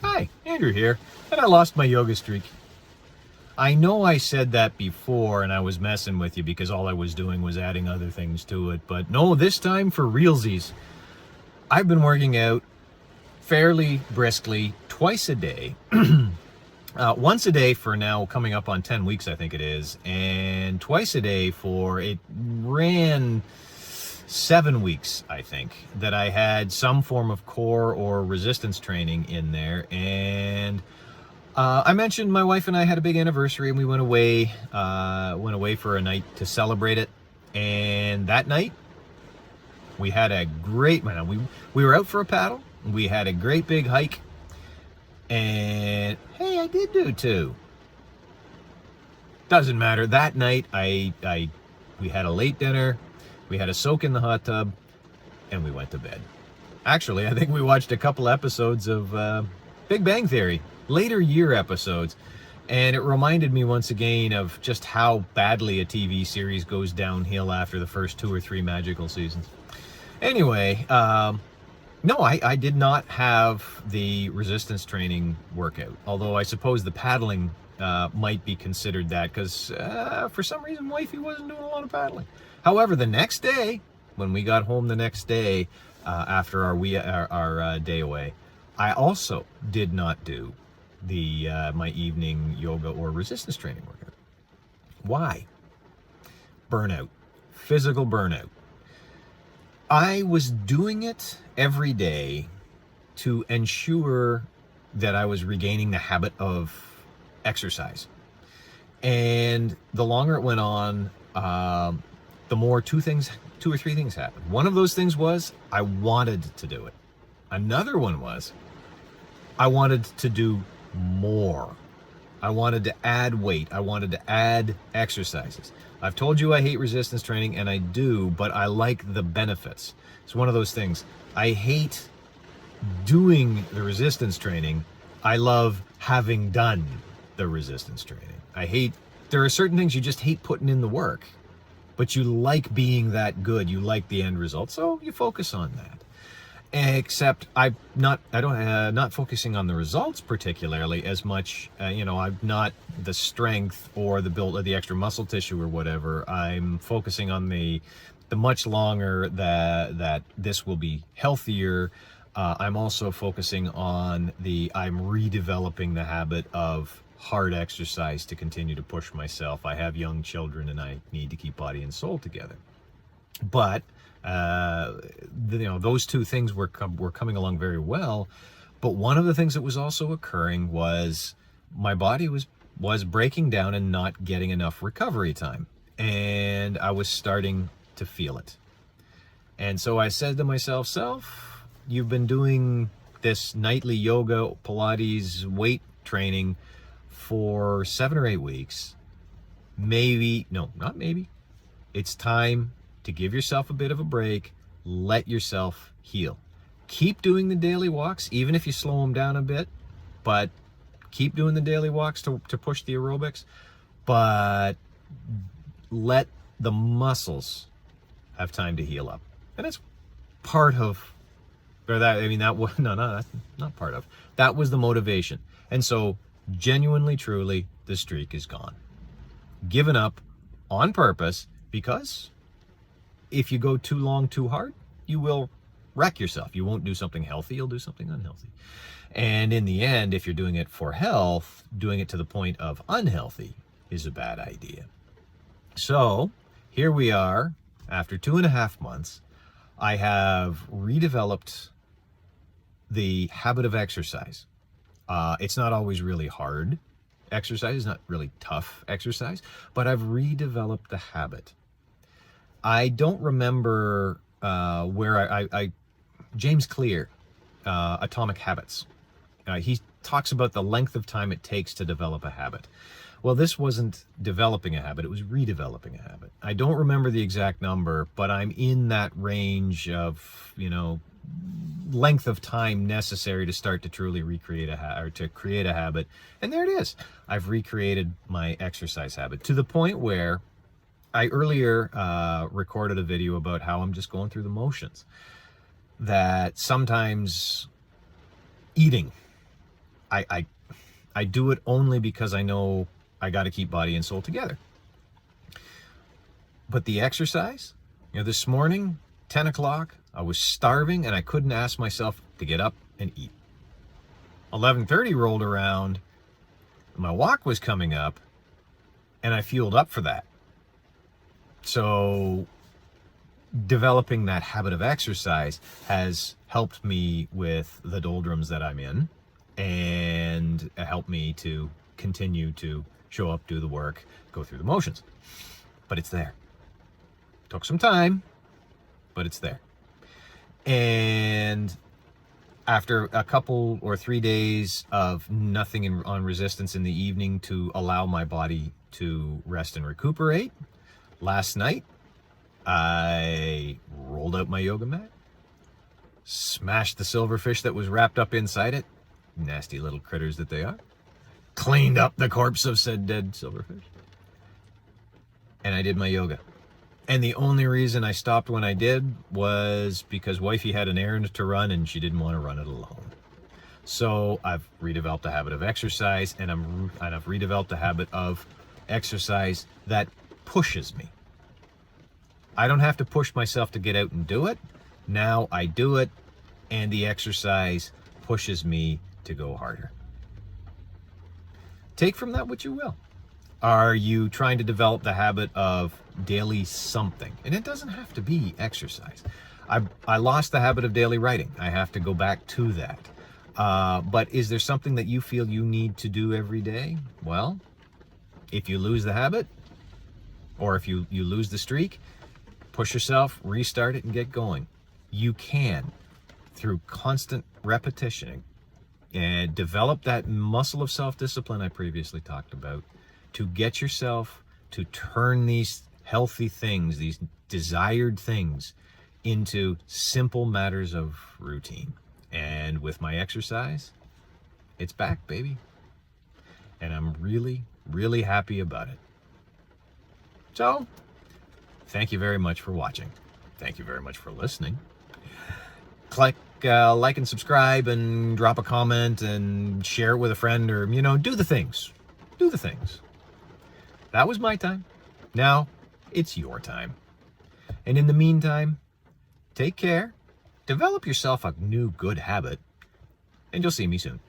Hi, Andrew here, and I lost my yoga streak. I know I said that before and I was messing with you because all I was doing was adding other things to it, but no, this time for realsies. I've been working out fairly briskly twice a day, once a day for now coming up on 10 weeks, I think it is, and twice a day for, it ran 7 weeks, I think, that I had some form of core or resistance training in there. And I mentioned my wife and I had a big anniversary and we went away for a night to celebrate it. And that night we had a great, we were out for a paddle. We had a great big hike, and hey, I did do two. Doesn't matter. That night we had a late dinner. We had a soak in the hot tub, and we went to bed. Actually, I think we watched a couple episodes of Big Bang Theory, later year episodes, and it reminded me once again of just how badly a TV series goes downhill after the first 2 or 3 magical seasons. Anyway, no, I did not have the resistance training workout, although I suppose the paddling might be considered that, because for some reason wifey wasn't doing a lot of paddling. However, the next day, when we got home the next day after our day away, I also did not do the my evening yoga or resistance training workout. Why? Burnout, physical burnout. I was doing it every day to ensure that I was regaining the habit of exercise. And the longer it went on, the more two or three things happened. One of those things was I wanted to do it. Another one was I wanted to do more. I wanted to add weight. I wanted to add exercises. I've told you I hate resistance training, and I do, but I like the benefits. It's one of those things. I hate doing the resistance training. I love having done the resistance training. There are certain things you just hate putting in the work, but you like being that good. You like the end result, so you focus on that. Except I'm not focusing on the results particularly as much. I'm not the strength or the build of the extra muscle tissue or whatever. I'm focusing on the much longer that this will be healthier. I'm also focusing on I'm redeveloping the habit of hard exercise to continue to push myself. I have young children and I need to keep body and soul together. But those two things were coming along very well. But one of the things that was also occurring was my body was breaking down and not getting enough recovery time, and I was starting to feel it. And so I said to myself, "Self, you've been doing this nightly yoga, Pilates, weight training for 7 or 8 weeks. Not maybe. It's time to give yourself a bit of a break, let yourself heal. Keep doing the daily walks, even if you slow them down a bit, but keep doing the daily walks to push the aerobics, but let the muscles have time to heal up." And that's part of, that's not part of, that was the motivation. And so genuinely, truly, the streak is gone. Given up on purpose, because if you go too long, too hard, you will wreck yourself. You won't do something healthy, you'll do something unhealthy. And in the end, if you're doing it for health, doing it to the point of unhealthy is a bad idea. So here we are, after 2.5 months, I have redeveloped the habit of exercise. It's not always really hard exercise, it's not really tough exercise, but I've redeveloped the habit. I don't remember where James Clear, Atomic Habits, he talks about the length of time it takes to develop a habit. Well, this wasn't developing a habit, it was redeveloping a habit. I don't remember the exact number, but I'm in that range of, length of time necessary to start to truly recreate to create a habit. And there it is. I've recreated my exercise habit to the point where I earlier recorded a video about how I'm just going through the motions. That sometimes eating I do it only because I know I got to keep body and soul together. But the exercise, this morning, 10 o'clock, I was starving and I couldn't ask myself to get up and eat. 11:30 rolled around, my walk was coming up, and I fueled up for that. So developing that habit of exercise has helped me with the doldrums that I'm in, and helped me to continue to show up, do the work, go through the motions. But it's there. Took some time, but it's there. And after a couple or 3 days of nothing on resistance in the evening to allow my body to rest and recuperate, last night I rolled out my yoga mat, smashed the silverfish that was wrapped up inside it, nasty little critters that they are, cleaned up the corpse of said dead silverfish, and I did my yoga. And the only reason I stopped when I did was because wifey had an errand to run and she didn't want to run it alone. So I've redeveloped a habit of exercise, and I've redeveloped a habit of exercise that pushes me. I don't have to push myself to get out and do it. Now I do it, and the exercise pushes me to go harder. Take from that what you will. Are you trying to develop the habit of daily something? And it doesn't have to be exercise. I lost the habit of daily writing. I have to go back to that. But is there something that you feel you need to do every day? Well, if you lose the habit, or if you lose the streak, push yourself, restart it, and get going. You can, through constant repetition, and develop that muscle of self-discipline I previously talked about, to get yourself to turn these healthy things, these desired things, into simple matters of routine. And with my exercise, it's back, baby. And I'm really, really happy about it. So, thank you very much for watching. Thank you very much for listening. Click like and subscribe, and drop a comment, and share it with a friend, or, do the things. Do the things. That was my time. Now it's your time. And in the meantime, take care, develop yourself a new good habit, and you'll see me soon.